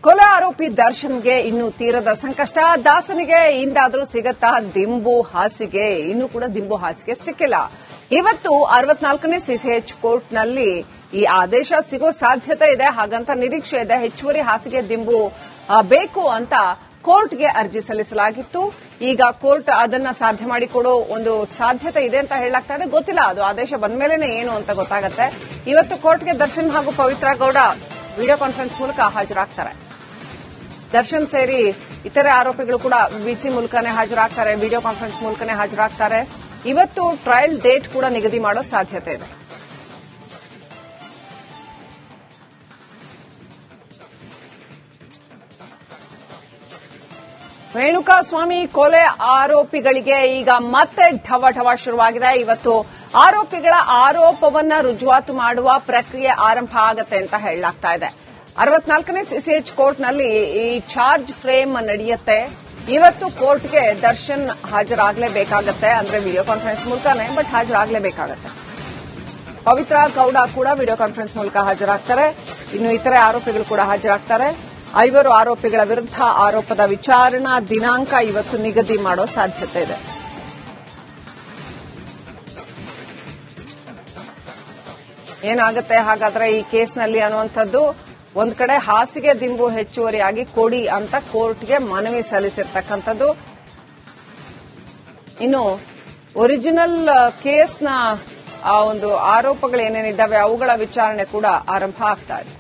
ಕೊಲೆ ಆರೋಪಿ ದರ್ಶನ್ಗೆ ಇನ್ನೂ ತೀರದ ಸಂಕಷ್ಟ. ದಾಸನಿಗೆ ಇಂದಾದ್ರೂ ಸಿಗತ್ತಾ ದಿಂಬು ಹಾಸಿಗೆ? ಇನ್ನೂ ಕೂಡ ದಿಂಬು ಹಾಸಿಗೆ ಸಿಕ್ಕಿಲ್ಲ. ಇವತ್ತು 64ನೇ ಸಿಸಿಎಚ್ ಕೋರ್ಟ್ನಲ್ಲಿ ಈ ಆದೇಶ ಸಿಗೋ ಸಾಧ್ಯತೆ ಇದೆ, ಹಾಗಂತ ನಿರೀಕ್ಷೆ ಇದೆ. ಹೆಚ್ಚುವರಿ ಹಾಸಿಗೆ ದಿಂಬು ಬೇಕು ಅಂತ ಕೋರ್ಟ್ಗೆ ಅರ್ಜಿ ಸಲ್ಲಿಸಲಾಗಿತ್ತು. ಈಗ ಕೋರ್ಟ್ ಅದನ್ನ ಸಾಧ್ಯ ಮಾಡಿಕೊಡೋ ಒಂದು ಸಾಧ್ಯತೆ ಇದೆ ಅಂತ ಹೇಳಲಾಗ್ತಾ ಇದೆ. ಗೊತ್ತಿಲ್ಲ, ಅದು ಆದೇಶ ಬಂದ ಮೇಲೆನೆ ಏನು ಅಂತ ಗೊತ್ತಾಗುತ್ತೆ. ಇವತ್ತು ಕೋರ್ಟ್ಗೆ ದರ್ಶನ್ ಹಾಗೂ ಪವಿತ್ರ ಗೌಡ ವಿಡಿಯೋ ಕಾನ್ಫರೆನ್ಸ್ ಮೂಲಕ ಹಾಜರಾಗ್ತಾರೆ. ದರ್ಶನ್ ಸೇರಿ ಇತರೆ ಆರೋಪಿಗಳು ಕೂಡ ವಿಸಿ ಮೂಲಕನೇ ಹಾಜರಾಗ್ತಾರೆ, ವಿಡಿಯೋ ಕಾನ್ಫರೆನ್ಸ್ ಮೂಲಕನೇ ಹಾಜರಾಗ್ತಾರೆ. ಇವತ್ತು ಟ್ರಯಲ್ ಡೇಟ್ ಕೂಡ ನಿಗದಿ ಮಾಡೋ ಸಾಧ್ಯತೆ ಇದೆ. ರೇಣುಕಾಸ್ವಾಮಿ ಕೊಲೆ ಆರೋಪಿಗಳಿಗೆ ಈಗ ಮತ್ತೆ ಢವಢವ ಶುರುವಾಗಿದೆ. ಇವತ್ತು ಆರೋಪಿಗಳ ಆರೋಪವನ್ನ ರುಜುವಾತು ಮಾಡುವ ಪ್ರಕ್ರಿಯೆ ಆರಂಭ ಆಗತ್ತೆ ಅಂತ ಹೇಳಲಾಗ್ತಾ ಇದೆ. 64ನೇ ಸಿಸಿಎಚ್ ಕೋರ್ಟ್ನಲ್ಲಿ ಈ ಚಾರ್ಜ್ ಫ್ರೇಮ್ ನಡೆಯುತ್ತೆ. ಇವತ್ತು ಕೋರ್ಟ್ಗೆ ದರ್ಶನ್ ಹಾಜರಾಗಲೇಬೇಕಾಗತ್ತೆ, ಅಂದ್ರೆ ವಿಡಿಯೋ ಕಾನ್ಫರೆನ್ಸ್ ಮೂಲಕನೇ, ಬಟ್ ಹಾಜರಾಗಲೇಬೇಕಾಗತ್ತೆ. ಪವಿತ್ರ ಗೌಡ ಕೂಡ ವಿಡಿಯೋ ಕಾನ್ಫರೆನ್ಸ್ ಮೂಲಕ ಹಾಜರಾಗ್ತಾರೆ. ಇನ್ನು ಇತರೆ ಆರೋಪಿಗಳು ಕೂಡ ಹಾಜರಾಗ್ತಾರೆ. 5 ಆರೋಪಿಗಳ ವಿರುದ್ಧ ಆರೋಪದ ವಿಚಾರಣಾ ದಿನಾಂಕ ಇವತ್ತು ನಿಗದಿ ಮಾಡೋ ಸಾಧ್ಯತೆ ಇದೆ. ಏನಾಗುತ್ತೆ ಹಾಗಾದ್ರೆ ಈ ಕೇಸ್ನಲ್ಲಿ ಅನ್ನುವಂಥದ್ದು, ಒಂದ್ ಕಡೆ ಹಾಸಿಗೆ ದಿಂಬು ಹೆಚ್ಚುವರಿಯಾಗಿ ಕೊಡಿ ಅಂತ ಕೋರ್ಟ್ಗೆ ಮನವಿ ಸಲ್ಲಿಸಿರ್ತಕ್ಕಂಥದ್ದು. ಇನ್ನು ಒರಿಜಿನಲ್ ಕೇಸ್ನ ಆ ಒಂದು ಆರೋಪಗಳು ಏನೇನಿದ್ದಾವೆ ಅವುಗಳ ವಿಚಾರಣೆ ಕೂಡ ಆರಂಭ ಆಗ್ತಾ ಇದೆ.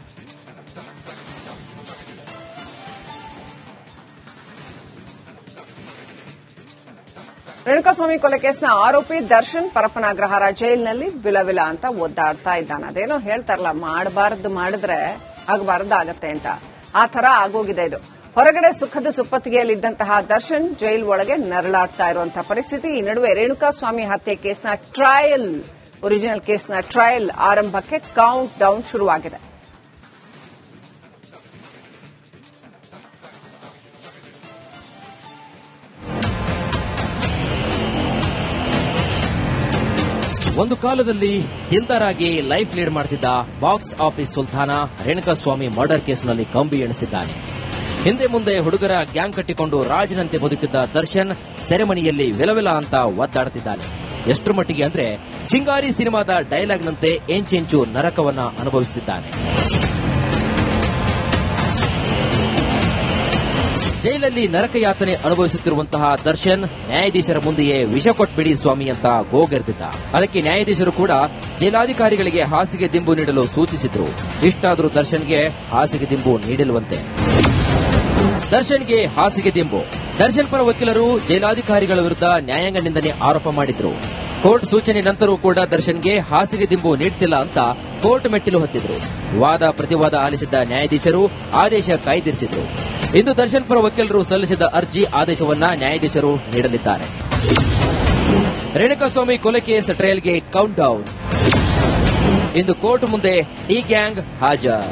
ರೇಣುಕಾಸ್ವಾಮಿ ಕೊಲೆ ಕೇಸ್ನ ಆರೋಪಿ ದರ್ಶನ್ ಪರಪ್ಪನ ಅಗ್ರಹಾರ ಜೈಲಿನಲ್ಲಿ ವಿಲವಿಲ ಅಂತ ಒದ್ದಾಡ್ತಾ ಇದ್ದಾನೆ. ಅದೇನೋ ಹೇಳ್ತಾರಲ್ಲ, ಮಾಡಬಾರದು ಮಾಡಿದ್ರೆ ಆಗಬಾರದಾಗತ್ತೆ ಅಂತ, ಆ ತರ ಆಗೋಗಿದೆ ಇದು. ಹೊರಗಡೆ ಸುಖದ ಸುಪ್ಪತ್ತಿಗೆಯಲ್ಲಿದ್ದಂತಹ ದರ್ಶನ್ ಜೈಲ್ ಒಳಗೆ ನರಳಾಡ್ತಾ ಇರುವಂತಹ ಪರಿಸ್ಥಿತಿ. ಈ ನಡುವೆ ರೇಣುಕಾಸ್ವಾಮಿ ಹತ್ಯೆ ಕೇಸ್ನ ಟ್ರಯಲ್, ಒರಿಜಿನಲ್ ಕೇಸ್ನ ಟ್ರಯಲ್ ಆರಂಭಕ್ಕೆ ಕೌಂಟ್ ಡೌನ್ ಶುರುವಾಗಿದೆ. ಒಂದು ಕಾಲದಲ್ಲಿ ದಿಲ್ದಾರಾಗಿ ಲೈಫ್ ಲೀಡ್ ಮಾಡ್ತಿದ್ದ ಬಾಕ್ಸ್ ಆಫೀಸ್ ಸುಲ್ತಾನ ರೇಣುಕಾಸ್ವಾಮಿ ಮರ್ಡರ್ ಕೇಸ್ನಲ್ಲಿ ಕಂಬಿ ಎಣಿಸಿದ್ದಾನೆ. ಹಿಂದೆ ಮುಂದೆ ಹುಡುಗರ ಗ್ಯಾಂಗ್ ಕಟ್ಟಿಕೊಂಡು ರಾಜನಂತೆ ಬದುಕಿದ್ದ ದರ್ಶನ್ ಸೆರೆಮನಿಯಲ್ಲಿ ವಿಲವಿಲ ಅಂತ ಒದ್ದಾಡುತ್ತಿದ್ದಾನೆ. ಎಷ್ಟರ ಮಟ್ಟಿಗೆ ಅಂದ್ರೆ ಚಿಂಗಾರಿ ಸಿನಿಮಾದ ಡೈಲಾಗ್ನಂತೆ ಎಂಚೆಂಚು ನರಕವನ್ನ ಅನುಭವಿಸುತ್ತಿದ್ದಾನೆ. ಜೈಲಲ್ಲಿ ನರಕಯಾತನೆ ಅನುಭವಿಸುತ್ತಿರುವಂತಹ ದರ್ಶನ್ ನ್ಯಾಯಾಧೀಶರ ಮುಂದೆಯೇ ವಿಷ ಕೊಟ್ಬಿಡಿ ಸ್ವಾಮಿ ಅಂತ ಗೋಗೆರ್ದಿದ್ದ. ಅದಕ್ಕೆ ನ್ಯಾಯಾಧೀಶರು ಕೂಡ ಜೈಲಾಧಿಕಾರಿಗಳಿಗೆ ಹಾಸಿಗೆ ದಿಂಬು ನೀಡಲು ಸೂಚಿಸಿದ್ರು. ಇಷ್ಟಾದರೂ ದರ್ಶನ್ಗೆ ಹಾಸಿಗೆ ದಿಂಬು ನೀಡಿಲ್ವಂತೆ. ದರ್ಶನ್ಗೆ ಹಾಸಿಗೆ ದಿಂಬು. ದರ್ಶನ್ ಪರ ವಕೀಲರು ಜೈಲಾಧಿಕಾರಿಗಳ ವಿರುದ್ಧ ನ್ಯಾಯಾಂಗ ನಿಂದನೆ ಆರೋಪ ಮಾಡಿದ್ರು. ಕೋರ್ಟ್ ಸೂಚನೆ ನಂತರವೂ ಕೂಡ ದರ್ಶನ್ಗೆ ಹಾಸಿಗೆ ದಿಂಬು ನೀಡುತ್ತಿಲ್ಲ ಅಂತ ಕೋರ್ಟ್ ಮೆಟ್ಟಿಲು ಹತ್ತಿದ್ರು. ವಾದ ಪ್ರತಿವಾದ ಆಲಿಸಿದ್ದ ನ್ಯಾಯಾಧೀಶರು ಆದೇಶ ಕಾಯ್ದಿರಿಸಿದ್ರು. ಇಂದು ದರ್ಶನ್ ಪರ ವಕೀಲರು ಸಲ್ಲಿಸಿದ ಅರ್ಜಿ ಆದೇಶವನ್ನ ನ್ಯಾಯಾಧೀಶರು ನೀಡಲಿದ್ದಾರೆ. ರೇಣುಕಾಸ್ವಾಮಿ ಕೊಲೆ ಕೇಸ್ ಟ್ರಯಲ್ಗೆ ಕೌಂಟ್ ಡೌನ್. ಇಂದು ಕೋರ್ಟ್ ಮುಂದೆ ಡಿ ಗ್ಯಾಂಗ್ ಹಾಜರ್.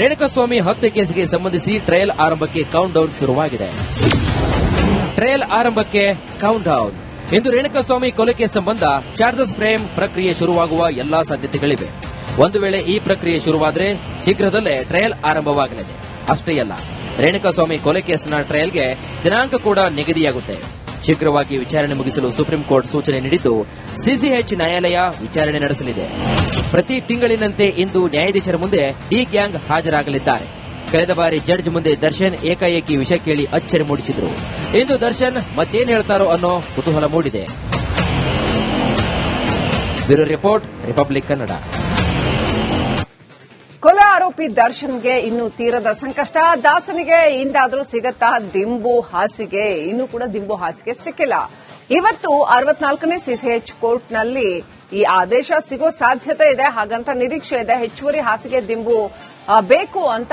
ರೇಣುಕಾಸ್ವಾಮಿ ಹತ್ಯೆ ಕೇಸ್ಗೆ ಸಂಬಂಧಿಸಿ ಟ್ರಯಲ್ ಆರಂಭಕ್ಕೆ ಕೌಂಟ್ ಡೌನ್ ಶುರುವಾಗಿದೆ. ಟ್ರಯಲ್ ಆರಂಭಕ್ಕೆ ಕೌಂಟ್ ಡೌನ್. ಇಂದು ರೇಣುಕಾಸ್ವಾಮಿ ಕೊಲೆ ಕೇಸ್ ಸಂಬಂಧ ಚಾರ್ಜಸ್ ಫ್ರೇಮ್ ಪ್ರಕ್ರಿಯೆ ಶುರುವಾಗುವ ಎಲ್ಲಾ ಸಾಧ್ಯತೆಗಳಿವೆ. ಒಂದು ವೇಳೆ ಈ ಪ್ರಕ್ರಿಯೆ ಶುರುವಾದರೆ ಶೀಘ್ರದಲ್ಲೇ ಟ್ರಯಲ್ ಆರಂಭವಾಗಲಿದೆ. ಅಷ್ಟೇ ಅಲ್ಲ, ರೇಣುಕಾಸ್ವಾಮಿ ಕೊಲೆ ಕೇಸ್ನ ಟ್ರಯಲ್ಗೆ ದಿನಾಂಕ ಕೂಡ ನಿಗದಿಯಾಗುತ್ತೆ. ಶೀಘ್ರವಾಗಿ ವಿಚಾರಣೆ ಮುಗಿಸಲು ಸುಪ್ರೀಂ ಕೋರ್ಟ್ ಸೂಚನೆ ನೀಡಿದ್ದು, ಸಿಸಿಎಚ್ ನ್ಯಾಯಾಲಯ ವಿಚಾರಣೆ ನಡೆಸಲಿದೆ. ಪ್ರತಿ ತಿಂಗಳಿನಂತೆ ಇಂದು ನ್ಯಾಯಾಧೀಶರ ಮುಂದೆ ಡಿ ಗ್ಯಾಂಗ್ ಹಾಜರಾಗಲಿದ್ದಾರೆ. ಕಳೆದ ಬಾರಿ ಜಡ್ಜ್ ಮುಂದೆ ದರ್ಶನ್ ಏಕಾಏಕಿ ವಿಷ ಕೇಳಿ ಅಚ್ಚರಿ ಮೂಡಿಸಿದ್ರು. ಇಂದು ದರ್ಶನ್ ಮತ್ತೇನು ಹೇಳ್ತಾರೋ ಅನ್ನೋ ಕುತೂಹಲ ಮೂಡಿದೆ. Bureau report, republic Kannada. ಕೊಲೆ ಆರೋಪಿ ದರ್ಶನ್ಗೆ ಇನ್ನೂ ತೀರದ ಸಂಕಷ್ಟ. ದಾಸನಿಗೆ ಇಂದಾದ್ರೂ ಸಿಗತ್ತಾ ದಿಂಬು ಹಾಸಿಗೆ? ಇನ್ನೂ ಕೂಡ ದಿಂಬು ಹಾಸಿಗೆ ಸಿಕ್ಕಿಲ್ಲ. ಇವತ್ತು 64ನೇ ಸಿಸಿಎಚ್ ಕೋರ್ಟ್ನಲ್ಲಿ ಈ ಆದೇಶ ಸಿಗೋ ಸಾಧ್ಯತೆ ಇದೆ, ಹಾಗಂತ ನಿರೀಕ್ಷೆ ಇದೆ. ಹೆಚ್ಚುವರಿ ಹಾಸಿಗೆ ದಿಂಬು ಬೇಕು ಅಂತ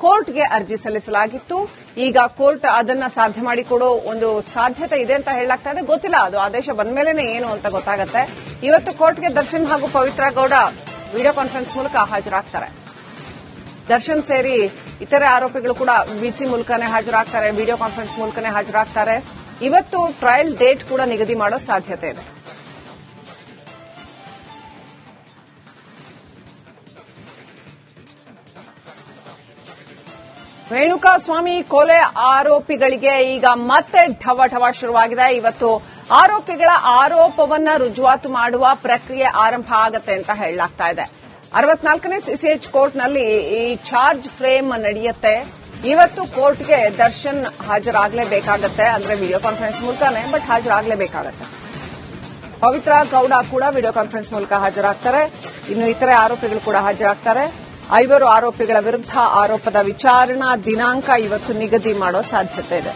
ಕೋರ್ಟ್ಗೆ ಅರ್ಜಿ ಸಲ್ಲಿಸಲಾಗಿತ್ತು. ಈಗ ಕೋರ್ಟ್ ಅದನ್ನ ಸಾಧ್ಯ ಮಾಡಿಕೊಡೋ ಒಂದು ಸಾಧ್ಯತೆ ಇದೆ ಅಂತ ಹೇಳಲಾಗ್ತಾ ಇದೆ. ಗೊತ್ತಿಲ್ಲ, ಅದು ಆದೇಶ ಬಂದ ಮೇಲೆನೆ ಏನು ಅಂತ ಗೊತ್ತಾಗುತ್ತೆ. ಇವತ್ತು ಕೋರ್ಟ್ಗೆ ದರ್ಶನ್ ಹಾಗೂ ಪವಿತ್ರ ಗೌಡ ವಿಡಿಯೋ ಕಾನ್ಫರೆನ್ಸ್ ಮೂಲಕ ಹಾಜರಾಗ್ತಾರೆ. ದರ್ಶನ್ ಸೇರಿ ಇತರೆ ಆರೋಪಿಗಳು ಕೂಡ ವಿಸಿ ಮೂಲಕನೇ ಹಾಜರಾಗ್ತಾರೆ, ವಿಡಿಯೋ ಕಾನ್ಫರೆನ್ಸ್ ಮೂಲಕನೇ ಹಾಜರಾಗ್ತಾರೆ. ಇವತ್ತು ಟ್ರಯಲ್ ಡೇಟ್ ಕೂಡ ನಿಗದಿ ಮಾಡೋ ಸಾಧ್ಯತೆ ಇದೆ. ರೇಣುಕಾಸ್ವಾಮಿ ಕೊಲೆ ಆರೋಪಿಗಳಿಗೆ ಈಗ ಮತ್ತೆ ಢವಢವ ಶುರುವಾಗಿದೆ. ಇವತ್ತು ಆರೋಪಿಗಳ ಆರೋಪವನ್ನ ರುಜುವಾತು ಮಾಡುವ ಪ್ರಕ್ರಿಯೆ ಆರಂಭ ಆಗತ್ತೆ ಅಂತ ಹೇಳಲಾಗ್ತಾ ಇದೆ. 64ನೇ ಸಿಸಿಎಚ್ ಕೋರ್ಟ್ನಲ್ಲಿ ಈ ಚಾರ್ಜ್ ಫ್ರೇಮ್ ನಡೆಯುತ್ತೆ. ಇವತ್ತು ಕೋರ್ಟ್ಗೆ ದರ್ಶನ್ ಹಾಜರಾಗಲೇಬೇಕಾಗತ್ತೆ. ಅಂದ್ರೆ ವಿಡಿಯೋ ಕಾನ್ಫರೆನ್ಸ್ ಮೂಲಕನೇ, ಬಟ್ ಹಾಜರಾಗಲೇಬೇಕಾಗತ್ತೆ. ಪವಿತ್ರ ಗೌಡ ಕೂಡ ವಿಡಿಯೋ ಕಾನ್ಫರೆನ್ಸ್ ಮೂಲಕ ಹಾಜರಾಗ್ತಾರೆ. ಇನ್ನು ಇತರೆ ಆರೋಪಿಗಳು ಕೂಡ ಹಾಜರಾಗ್ತಾರೆ. 5 ಆರೋಪಿಗಳ ವಿರುದ್ಧ ಆರೋಪದ ವಿಚಾರಣಾ ದಿನಾಂಕ ಇವತ್ತು ನಿಗದಿ ಮಾಡೋ ಸಾಧ್ಯತೆ ಇದೆ.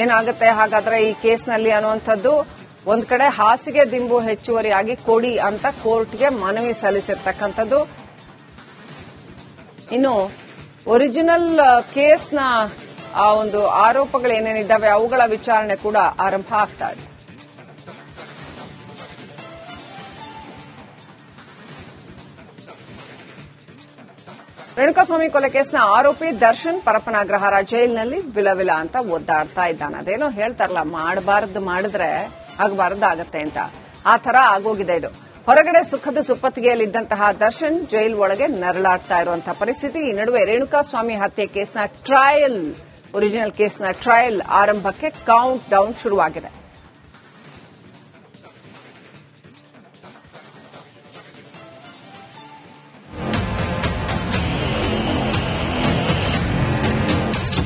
ಏನಾಗುತ್ತೆ ಹಾಗಾದ್ರೆ ಈ ಕೇಸ್ನಲ್ಲಿ ಅನ್ನುವಂಥದ್ದು, ಒಂದ್ ಕಡೆ ಹಾಸಿಗೆ ದಿಂಬು ಹೆಚ್ಚುವರಿಯಾಗಿ ಕೊಡಿ ಅಂತ ಕೋರ್ಟ್ಗೆ ಮನವಿ ಸಲ್ಲಿಸಿರ್ತಕ್ಕಂಥದ್ದು. ಇನ್ನು ಒರಿಜಿನಲ್ ಕೇಸ್ನ ಆ ಒಂದು ಆರೋಪಗಳು ಏನೇನಿದ್ದಾವೆ ಅವುಗಳ ವಿಚಾರಣೆ ಕೂಡ ಆರಂಭ ಆಗ್ತಾ ಇದೆ. ರೇಣುಕಾಸ್ವಾಮಿ ಕೊಲೆ ಕೇಸ್ನ ಆರೋಪಿ ದರ್ಶನ್ ಪರಪ್ಪನಾಗ್ರಹಾರ ಜೈಲಿನಲ್ಲಿ ವಿಲವಿಲ ಅಂತ ಒದ್ದಾಡ್ತಾ ಇದ್ದಾನೆ. ಅದೇನೋ ಹೇಳ್ತಾರಲ್ಲ, ಮಾಡಬಾರದು ಮಾಡಿದ್ರೆ ಆಗಬಾರದಾಗತ್ತೆ ಅಂತ, ಆ ತರ ಆಗೋಗಿದೆ ಇದು. ಹೊರಗಡೆ ಸುಖದ ಸುಪ್ಪತ್ತಿಗೆಯಲ್ಲಿದ್ದಂತಹ ದರ್ಶನ್ ಜೈಲ್ ಒಳಗೆ ನರಳಾಡ್ತಾ ಇರುವಂತಹ ಪರಿಸ್ಥಿತಿ. ಈ ನಡುವೆ ರೇಣುಕಾಸ್ವಾಮಿ ಹತ್ಯೆ ಕೇಸ್ನ ಟ್ರಯಲ್, ಒರಿಜಿನಲ್ ಕೇಸ್ನ ಟ್ರಯಲ್ ಆರಂಭಕ್ಕೆ ಕೌಂಟ್ ಡೌನ್ ಶುರುವಾಗಿದೆ.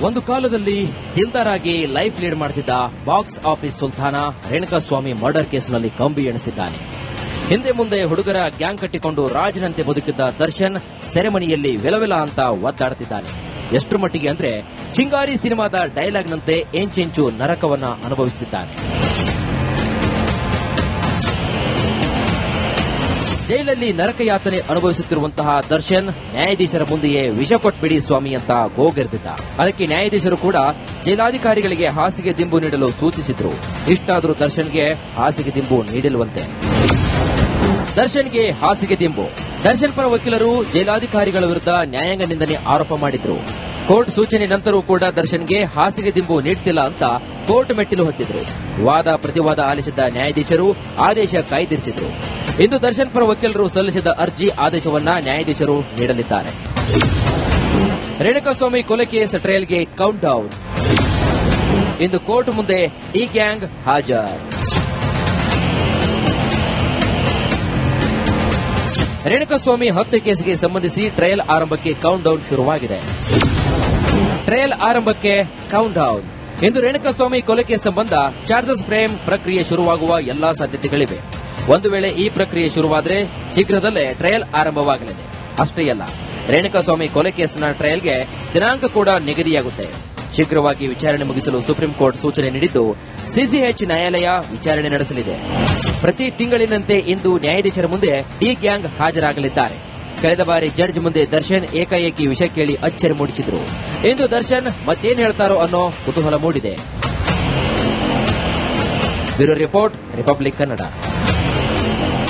ಒಂದು ಕಾಲದಲ್ಲಿ ದಿಲ್ದಾರ್ ಆಗಿ ಲೈಫ್ ಲೀಡ್ ಮಾಡುತ್ತಿದ್ದ ಬಾಕ್ಸ್ ಆಫೀಸ್ ಸುಲ್ತಾನ ರೇಣುಕಾಸ್ವಾಮಿ ಮರ್ಡರ್ ಕೇಸ್ನಲ್ಲಿ ಕಂಬಿ ಎಣಿಸಿದ್ದಾನೆ. ಹಿಂದೆ ಮುಂದೆ ಹುಡುಗರ ಗ್ಯಾಂಗ್ ಕಟ್ಟಿಕೊಂಡು ರಾಜನಂತೆ ಬದುಕಿದ್ದ ದರ್ಶನ್ ಸೆರೆಮನಿಯಲ್ಲಿ ವಿಲವಿಲ ಅಂತ ಒದ್ದಾಡುತ್ತಿದ್ದಾನೆ. ಎಷ್ಟು ಮಟ್ಟಿಗೆ ಅಂದ್ರೆ ಚಿಂಗಾರಿ ಸಿನಿಮಾದ ಡೈಲಾಗ್ನಂತೆ ಎಂಚೆಂಚು ನರಕವನ್ನ ಅನುಭವಿಸುತ್ತಿದ್ದಾನೆ. ಜೈಲಲ್ಲಿ ನರಕಯಾತನೆ ಅನುಭವಿಸುತ್ತಿರುವಂತಹ ದರ್ಶನ್ ನ್ಯಾಯಾಧೀಶರ ಮುಂದೆಯೇ ವಿಷ ಕೊಟ್ಬಿಡಿ ಸ್ವಾಮಿ ಅಂತ ಗೋಗೆರೆದಿದ್ದ. ಅದಕ್ಕೆ ನ್ಯಾಯಾಧೀಶರು ಕೂಡ ಜೈಲಾಧಿಕಾರಿಗಳಿಗೆ ಹಾಸಿಗೆ ದಿಂಬು ನೀಡಲು ಸೂಚಿಸಿದ್ರು. ಇಷ್ಟಾದರೂ ದರ್ಶನ್ಗೆ ಹಾಸಿಗೆ ದಿಂಬು ನೀಡಿಲ್ವಂತೆ. ದರ್ಶನ್ಗೆ ಹಾಸಿಗೆ ದಿಂಬು. ದರ್ಶನ್ ಪರ ವಕೀಲರು ಜೈಲಾಧಿಕಾರಿಗಳ ವಿರುದ್ಧ ನ್ಯಾಯಾಂಗ ನಿಂದನೆ ಆರೋಪ ಮಾಡಿದ್ರು. ಕೋರ್ಟ್ ಸೂಚನೆ ನಂತರವೂ ಕೂಡ ದರ್ಶನ್ಗೆ ಹಾಸಿಗೆ ದಿಂಬು ನೀಡುತ್ತಿಲ್ಲ ಅಂತ ಕೋರ್ಟ್ ಮೆಟ್ಟಿಲು ಹೊತ್ತಿದ್ರು. ವಾದ ಪ್ರತಿವಾದ ಆಲಿಸಿದ್ದ ನ್ಯಾಯಾಧೀಶರು ಆದೇಶ ಕಾಯ್ದಿರಿಸಿದ್ರು. ಇಂದು ದರ್ಶನ್ ಪರ ವಕೀಲರು ಸಲ್ಲಿಸಿದ ಅರ್ಜಿ ಆದೇಶವನ್ನ ನ್ಯಾಯಾಧೀಶರು ನೀಡಲಿದ್ದಾರೆ. ರೇಣುಕಾಸ್ವಾಮಿ ಕೊಲೆ ಕೇಸ್ ಟ್ರಯಲ್ಗೆ ಕೌಂಟ್ ಡೌನ್. ಇಂದು ಕೋರ್ಟ್ ಮುಂದೆ ಡಿ ಗ್ಯಾಂಗ್ ಹಾಜರ್. ರೇಣುಕಾಸ್ವಾಮಿ ಹತ್ಯೆ ಕೇಸ್ಗೆ ಸಂಬಂಧಿಸಿ ಟ್ರಯಲ್ ಆರಂಭಕ್ಕೆ ಕೌಂಟ್ ಡೌನ್ ಶುರುವಾಗಿದೆ. ಟ್ರಯಲ್ ಆರಂಭಕ್ಕೆ ಕೌಂಟ್ ಡೌನ್. ಇಂದು ರೇಣುಕಾಸ್ವಾಮಿ ಕೊಲೆ ಕೇಸ್ ಸಂಬಂಧ ಚಾರ್ಜಸ್ ಫ್ರೇಮ್ ಪ್ರಕ್ರಿಯೆ ಶುರುವಾಗುವ ಎಲ್ಲಾ ಸಾಧ್ಯತೆಗಳಿವೆ. ಒಂದು ವೇಳೆ ಈ ಪ್ರಕ್ರಿಯೆ ಶುರುವಾದರೆ ಶೀಘ್ರದಲ್ಲೇ ಟ್ರಯಲ್ ಆರಂಭವಾಗಲಿದೆ. ಅಷ್ಟೇ ಅಲ್ಲ, ರೇಣುಕಾಸ್ವಾಮಿ ಕೊಲೆ ಕೇಸ್ನ ಟ್ರಯಲ್ಗೆ ದಿನಾಂಕ ಕೂಡ ನಿಗದಿಯಾಗುತ್ತೆ. ಶೀಘ್ರವಾಗಿ ವಿಚಾರಣೆ ಮುಗಿಸಲು ಸುಪ್ರೀಂ ಕೋರ್ಟ್ ಸೂಚನೆ ನೀಡಿದ್ದು, ಸಿಸಿಎಚ್ ನ್ಯಾಯಾಲಯ ವಿಚಾರಣೆ ನಡೆಸಲಿದೆ. ಪ್ರತಿ ತಿಂಗಳಿನಂತೆ ಇಂದು ನ್ಯಾಯಾಧೀಶರ ಮುಂದೆ ಡಿ ಗ್ಯಾಂಗ್ ಹಾಜರಾಗಲಿದ್ದಾರೆ. ಕಳೆದ ಬಾರಿ ಜಡ್ಜ್ ಮುಂದೆ ದರ್ಶನ್ ಏಕಾಏಕಿ ವಿಷಯ ಕೇಳಿ ಅಚ್ಚರಿ ಮೂಡಿಸಿದ್ರು. ಇಂದು ದರ್ಶನ್ ಮತ್ತೇನ್ ಹೇಳ್ತಾರೋ ಅನ್ನೋ ಕುತೂಹಲ ಮೂಡಿದೆ. Bureau report, republic Kannada.